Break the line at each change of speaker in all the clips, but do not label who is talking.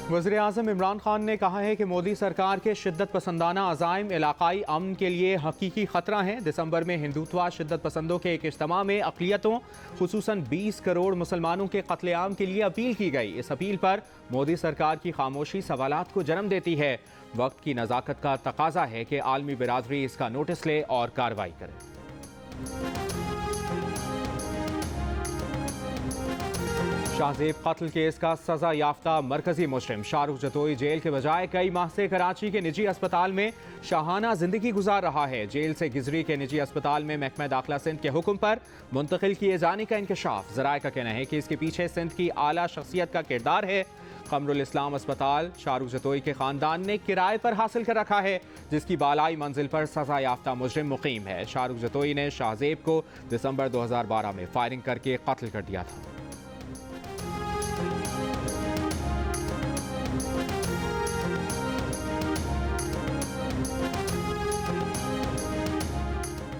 वज़ीर-ए-आज़म इमरान खान ने कहा है कि मोदी सरकार के शिद्दत पसंदाना अज़ाइम इलाकाई अमन के लिए हकीकी खतरा हैं। दिसंबर में हिंदुत्वा शिद्दत पसंदों के एक इज्तिमा में अक़लियतों खुसूसन 20 करोड़ मुसलमानों के कत्लेआम के लिए अपील की गई। इस अपील पर मोदी सरकार की खामोशी सवालात को जन्म देती है। वक्त की नज़ाकत का तकाजा है कि आलमी बिरादरी इसका नोटिस ले और कार्रवाई करे। शाहजेब कत्ल केस का सजा याफ्ता मरकजी मुजरिम शाहरुख जतोई जेल के बजाय कई माह से कराची के निजी अस्पताल में शाहाना जिंदगी गुजार रहा है। जेल से गिजरी के निजी अस्पताल में महकमा दाखिला सिंध के हुक्म पर मुंतकिल किए जाने का इंकशाफ। जराये का कहना है कि इसके पीछे सिंध की आला शख्सियत का किरदार है। कमरुल इस्लाम अस्पताल शाहरुख जतोई के खानदान ने किराए पर हासिल कर रखा है, जिसकी बालाई मंजिल पर सजा याफ्ता मुजरिम मुकीम है। शाहरुख जतोई ने शाहजेब को दिसंबर 2012 में फायरिंग करके कत्ल कर दिया था।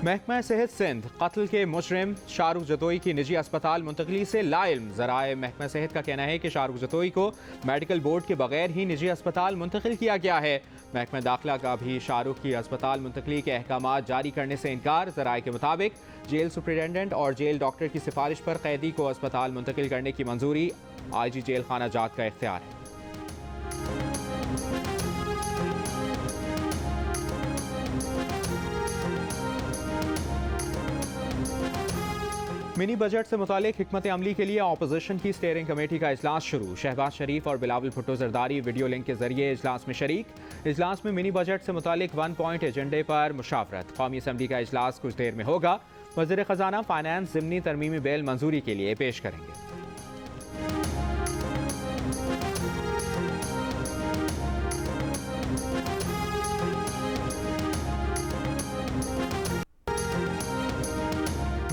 महकमा सेहत सिंध कत्ल के मुजरिम शाहरुख जतोई की निजी अस्पताल मुंतकली से लाइल्म। ज़राए महकमा सेहत का कहना है कि शाहरुख जतोई को मेडिकल बोर्ड के बगैर ही निजी अस्पताल मुंतकिल किया गया है। महकमा दाखिला का भी शाहरुख की अस्पताल मुंतकली के अहकाम जारी करने से इनकार। ज़राए के मुताबिक जेल सुप्रिटेंडेंट और जेल डॉक्टर की सिफारिश पर कैदी को अस्पताल मुंतकिल करने की मंजूरी IG जेल खाना जात का इख्तियार है। मिनी बजट से मुतालिक हिकमत अमली के लिए अपोजिशन की स्टीयरिंग कमेटी का इजलास शुरू। शहबाज शरीफ और बिलावल भुट्टो जरदारी वीडियो लिंक के जरिए इजलास में शरीक। इजलास में मिनी बजट से मुतालिक 1 पॉइंट एजेंडे पर मुशावरत। कौमी असम्बली का इजलास कुछ देर में होगा। वज़ीर ख़जाना फाइनेंस ज़िमनी तरमीमी बिल मंजूरी के लिए पेश करेंगे।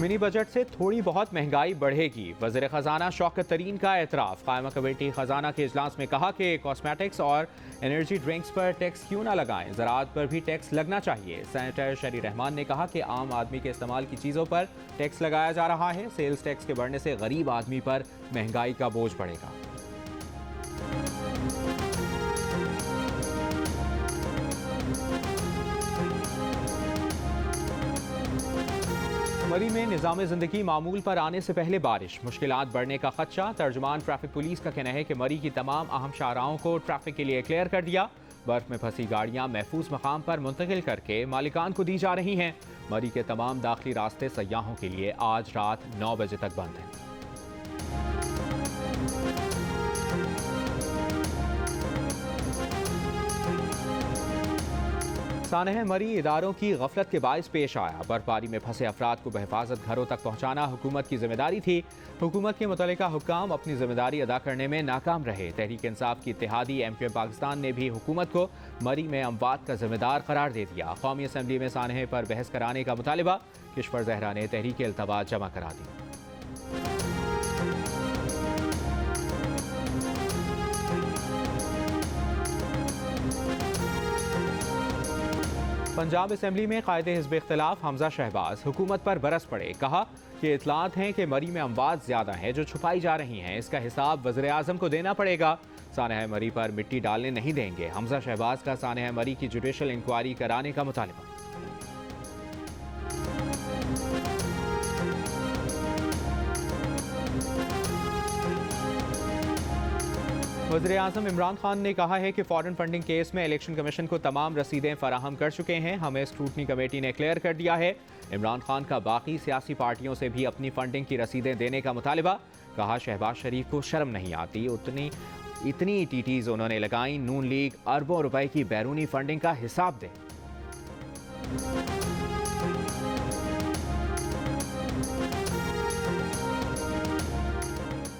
मिनी बजट से थोड़ी बहुत महंगाई बढ़ेगी। वज़ीर ख़जाना शौकत तरीन का एतराफ़। कायमा कमेटी ख़जाना के इजलास में कहा कि कॉस्मेटिक्स और एनर्जी ड्रिंक्स पर टैक्स क्यों ना लगाएं, ज़राअत पर भी टैक्स लगना चाहिए। सेनेटर शरी रहमान ने कहा कि आम आदमी के इस्तेमाल की चीज़ों पर टैक्स लगाया जा रहा है। सेल्स टैक्स के बढ़ने से गरीब आदमी पर महंगाई का बोझ बढ़ेगा। मरी में निज़ाम ज़िंदगी मामूल पर आने से पहले बारिश, मुश्किलात बढ़ने का खदशा। तर्जुमान ट्रैफिक पुलिस का कहना है कि मरी की तमाम अहम शाहराहों को ट्रैफिक के लिए क्लियर कर दिया। बर्फ में फंसी गाड़ियां महफूज मकाम पर मुंतकिल करके मालिकान को दी जा रही हैं। मरी के तमाम दाखिली रास्ते सयाहों के लिए आज रात 9 बजे तक बंद हैं। सानह मरी इदारों की गफलत के बायस पेश आया। बर्फबारी में फंसे अफराद को बहिफाजत घरों तक पहुँचाना हुकूमत की जिम्मेदारी थी। हुकूमत के मुतल्लिका हुक्काम अपनी जिम्मेदारी अदा करने में नाकाम रहे। तहरीक इंसाफ की इत्तेहादी MQM पाकिस्तान ने भी हुकूमत को मरी में अमवात का जिम्मेदार करार दे दिया। कौमी असम्बली में सानह पर बहस कराने का मुतालिबा। किश्वर जहरा ने तहरीक इल्तवा जमा करा दी। पंजाब असम्बली में कायदे हिज़्ब इख्तिलाफ हमजा शहबाज हुकूमत पर बरस पड़े। कहा कि इतलात हैं कि मरी में अमवात ज़्यादा हैं जो छुपाई जा रही हैं, इसका हिसाब वज़ीर-ए-आज़म को देना पड़ेगा। सानह मरी पर मिट्टी डालने नहीं देंगे। हमजा शहबाज का सानह मरी की जुडिशल इंक्वायरी कराने का मुतालिबा। वज़ीर-ए-आज़म इमरान खान ने कहा है कि फॉरेन फंडिंग केस में इलेक्शन कमीशन को तमाम रसीदें फराहम कर चुके हैं। हमें स्क्रूटनी कमेटी ने क्लियर कर दिया है। इमरान खान का बाकी सियासी पार्टियों से भी अपनी फंडिंग की रसीदें देने का मुतालिबा। कहा शहबाज शरीफ को शर्म नहीं आती, इतनी टीटीज उन्होंने लगाई। नून लीग अरबों रुपए की बैरूनी फंडिंग का हिसाब दे।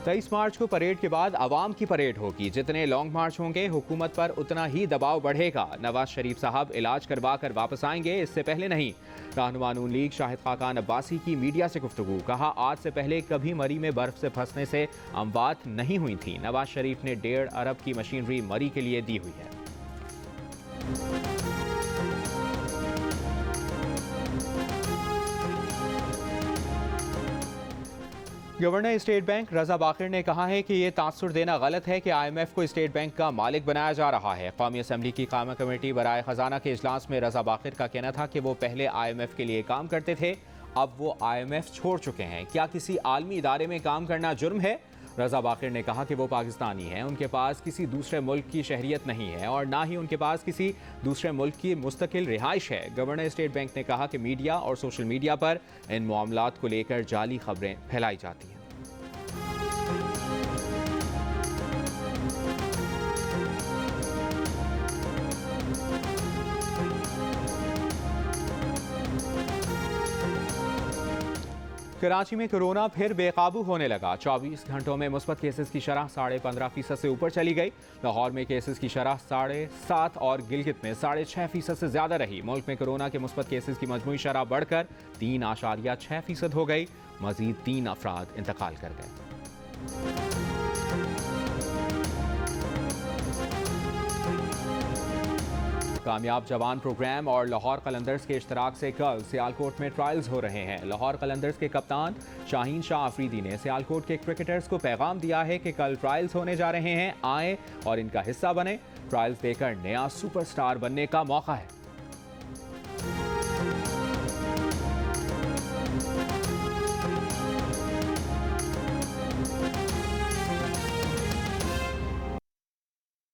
23 मार्च को परेड के बाद आवाम की परेड होगी। जितने लॉन्ग मार्च होंगे हुकूमत पर उतना ही दबाव बढ़ेगा। नवाज शरीफ साहब इलाज करवा कर वापस आएंगे, इससे पहले नहीं। रहनुमा नून लीग शाहिद खाकान अब्बासी की मीडिया से गुफ्तगू। कहा आज से पहले कभी मरी में बर्फ से फंसने से अमवात नहीं हुई थी। नवाज शरीफ ने 1.5 अरब की मशीनरी मरी के लिए दी हुई है। गवर्नर स्टेट बैंक रजा बाकिर ने कहा है कि ये तासुर देना गलत है कि IMF को स्टेट बैंक का मालिक बनाया जा रहा है। कौमी असम्बली की कायमा कमेटी बराए खजाना के इजलास में रजा बाकिर का कहना था कि वो पहले IMF के लिए काम करते थे, अब वो IMF छोड़ चुके हैं। क्या किसी आलमी इदारे में काम करना जुर्म है? रजा बाकिर ने कहा कि वो पाकिस्तानी हैं, उनके पास किसी दूसरे मुल्क की शहरियत नहीं है और ना ही उनके पास किसी दूसरे मुल्क की मुस्तकिल रिहाइश है। गवर्नर स्टेट बैंक ने कहा कि मीडिया और सोशल मीडिया पर इन मामलात को लेकर जाली खबरें फैलाई जाती हैं। कराची में कोरोना फिर बेकाबू होने लगा। 24 घंटों में मुस्बत केसेस की शरह 15.5% से ऊपर चली गई। लाहौर में केसेस की शरह 7.5 और गिलगित में 6.5% से ज्यादा रही। मुल्क में कोरोना के मुस्बत केसेस की मजमूई शरह बढ़कर 3.6% हो गई। मजीद 3 अफराद इंतकाल कर गए। कामयाब जवान प्रोग्राम और लाहौर कलंदर्स के इश्तराक से कल सियालकोट में ट्रायल्स हो रहे हैं। लाहौर कलंदर्स के कप्तान शाहीन शाह अफरीदी ने सियालकोट के क्रिकेटर्स को पैगाम दिया है कि कल ट्रायल्स होने जा रहे हैं, आए और इनका हिस्सा बने। ट्रायल्स देकर नया सुपरस्टार बनने का मौका है।